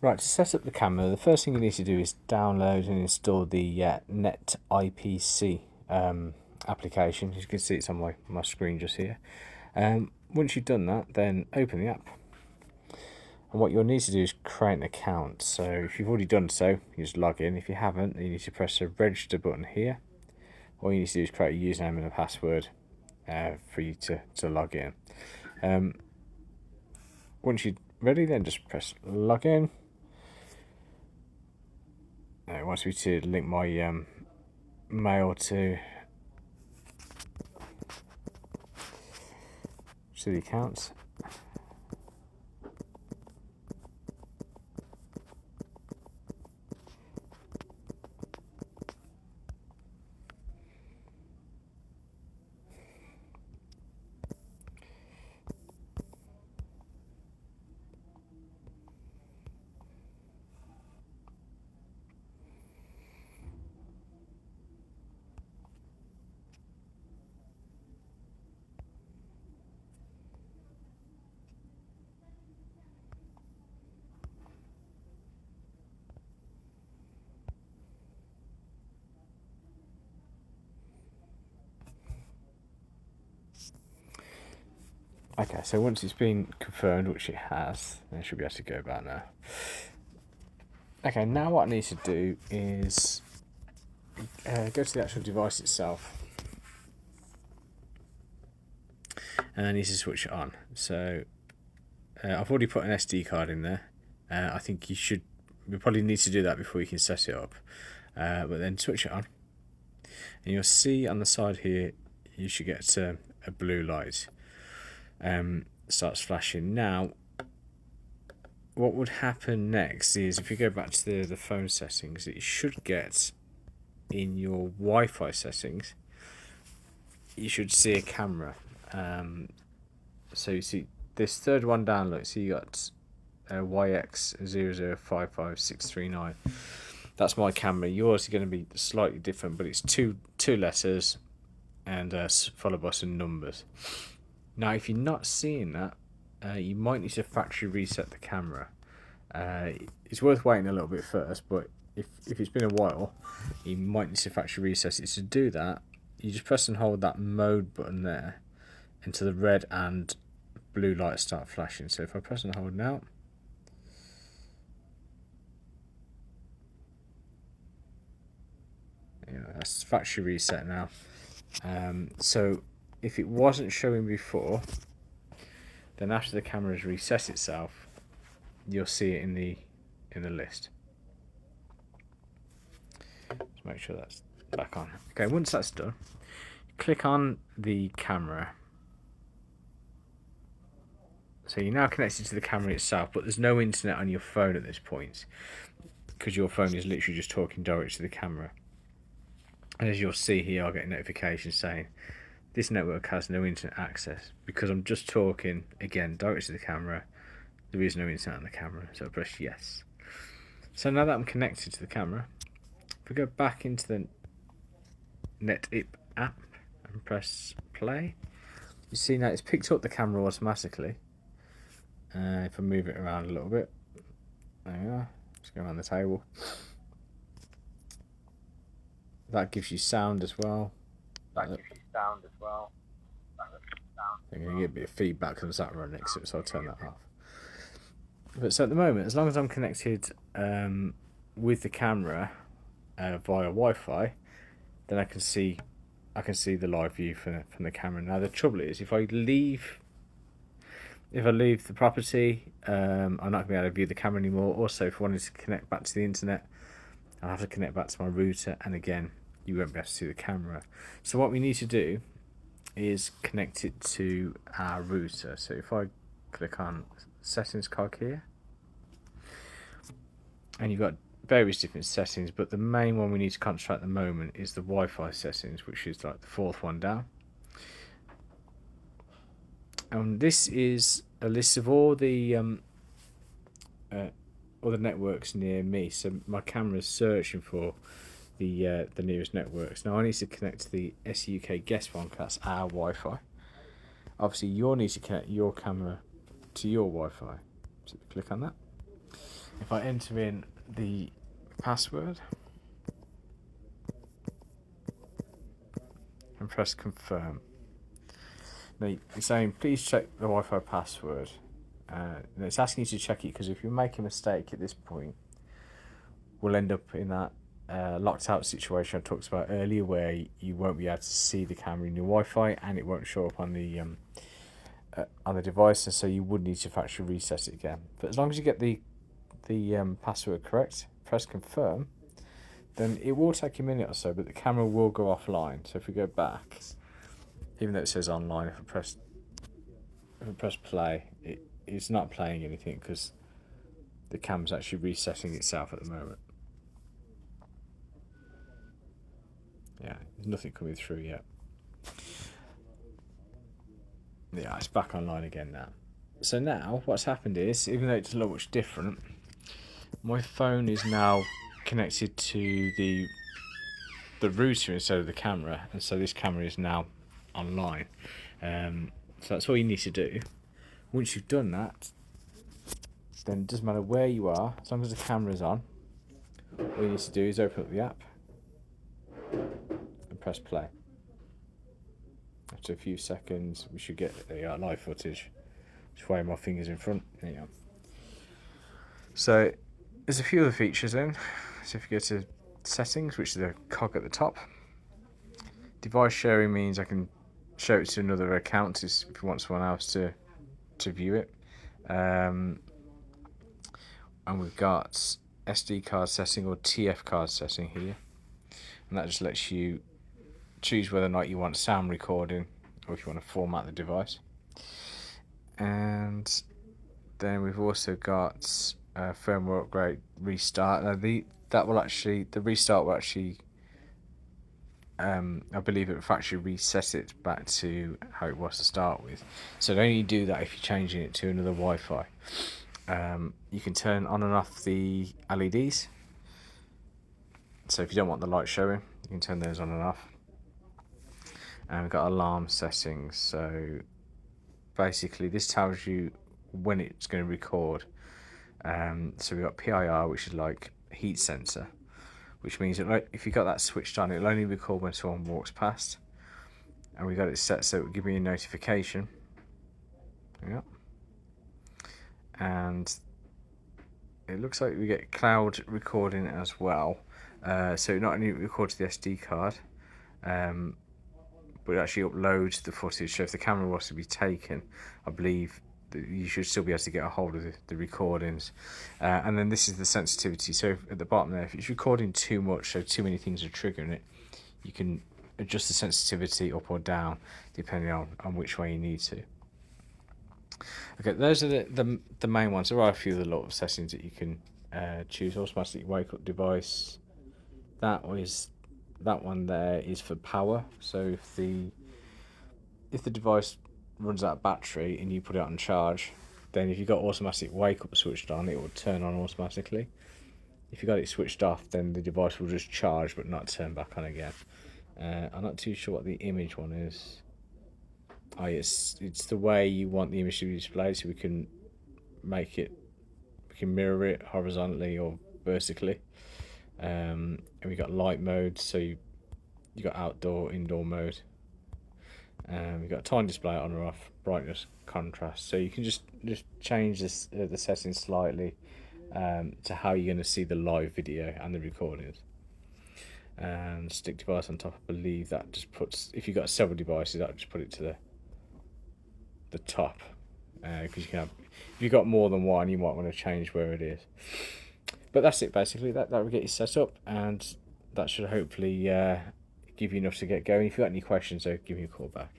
Right, to set up the camera, the first thing you need to do is download and install the NetIPC application. As you can see, it's on my screen just here. Once you've done that, then open the app. And what you'll need to do is create an account. So if you've already done so, you just log in. If you haven't, then you need to press the register button here. All you need to do is create a username and a password for you to log in. Once you're ready, then just press login. It wants me to link my mail to the accounts. Okay, so once it's been confirmed, which it has, then I should be able to go back now. Okay, now what I need to do is go to the actual device itself, and I need to switch it on. So I've already put an SD card in there. I think you probably need to do that before you can set it up. But then switch it on, and you'll see on the side here you should get a blue light. Starts flashing. Now what would happen next is if you go back to the phone settings, it should get in your Wi-Fi settings, you should see a camera. So you see this third one down, look, so you got YX0055639. That's my camera. Yours is going to be slightly different, but it's two letters and followed by some numbers. Now, if you're not seeing that, you might need to factory reset the camera. It's worth waiting a little bit first, but if it's been a while, you might need to factory reset it. To do that, you just press and hold that mode button there until the red and blue lights start flashing. So if I press and hold now, that's factory reset now. So if it wasn't showing before, then after the camera has reset itself, you'll see it in the list. Just make sure that's back on. Okay, once that's done, click on the camera. So you're now connected to the camera itself, but there's no internet on your phone at this point because your phone is literally just talking direct to the camera. And as you'll see here, I'll get a notification saying this network has no internet access because I'm just talking again direct to the camera. There is no internet on the camera, so I press yes. So now that I'm connected to the camera, if we go back into the NetIP app and press play, you see now it's picked up the camera automatically. If I move it around a little bit, there we are. Just go around the table. That gives you sound as well. I'm going to get a bit of feedback because I'm sat right next to it, so I'll turn that off. But so at the moment, as long as I'm connected with the camera via Wi-Fi, then I can see the live view from the camera. Now the trouble is, if I leave the property, I'm not going to be able to view the camera anymore. Also, if I wanted to connect back to the internet, I'll have to connect back to my router, and again, you won't be able to see the camera. So what we need to do is connect it to our router. So if I click on settings cog here, and you've got various different settings, but the main one we need to concentrate at the moment is the Wi-Fi settings, which is like the fourth one down. And this is a list of all the networks near me. So my camera is searching for the nearest networks. Now I need to connect to the SUK guest one, because that's our Wi-Fi. Obviously, you'll need to connect your camera to your Wi-Fi. So click on that. If I enter in the password and press confirm, now it's saying please check the Wi-Fi password. It's asking you to check it because if you make a mistake at this point, we'll end up in that locked out situation I talked about earlier, where you won't be able to see the camera in your Wi-Fi and it won't show up on the device, and so you would need to factory reset it again. But as long as you get the password correct, press confirm, then it will take a minute or so, but the camera will go offline. So if we go back, even though it says online, if I press play, it's not playing anything because the camera's actually resetting itself at the moment. Yeah, there's nothing coming through yet. Yeah, it's back online again now. So now what's happened is, even though it doesn't look much different, my phone is now connected to the router instead of the camera, and so this camera is now online. So that's all you need to do. Once you've done that, then it doesn't matter where you are, as long as the camera's on, all you need to do is open up the app and press play. After a few seconds, we should get live footage. Just wave my fingers in front. There you go. So there's a few other features in. So if you go to settings, which is the cog at the top, device sharing means I can show it to another account if you want someone else to view it. And we've got SD card setting or TF card setting here, and that just lets you choose whether or not you want sound recording or if you want to format the device. And then we've also got firmware upgrade restart. Now the restart will actually I believe it will factory reset it back to how it was to start with. So it'll only do that if you're changing it to another Wi-Fi. You can turn on and off the LEDs. So if you don't want the light showing, you can turn those on and off. And we've got alarm settings. So basically this tells you when it's going to record. So we've got PIR, which is like heat sensor, which means that if you've got that switched on, it'll only record when someone walks past. And we've got it set so it will give me a notification. Yeah. And it looks like we get cloud recording as well. So it not only records the SD card, but it actually uploads the footage. So if the camera was to be taken, I believe that you should still be able to get a hold of the recordings. And then this is the sensitivity. So at the bottom there, if it's recording too much, so too many things are triggering it, you can adjust the sensitivity up or down depending on which way you need to. Okay, those are the main ones. There are a few other lot of settings that you can choose. Automatic wake up device. That one there is for power. So if the device runs out of battery and you put it on charge, then if you've got automatic wake up switched on, it will turn on automatically. If you've got it switched off, then the device will just charge but not turn back on again. I'm not too sure what the image one is. Oh, it's the way you want the image to be displayed, so we can mirror it horizontally or vertically. And we got light mode, so you got outdoor, indoor mode. We've got time display on or off, brightness, contrast. So you can just change this the settings slightly to how you're going to see the live video and the recordings. And stick device on top, I believe that just puts, if you've got several devices, that just put it to the top, because you can have, if you've got more than one, you might want to change where it is. But that's it basically. That will get you set up, and that should hopefully give you enough to get going. If you've got any questions, though, give me a call back.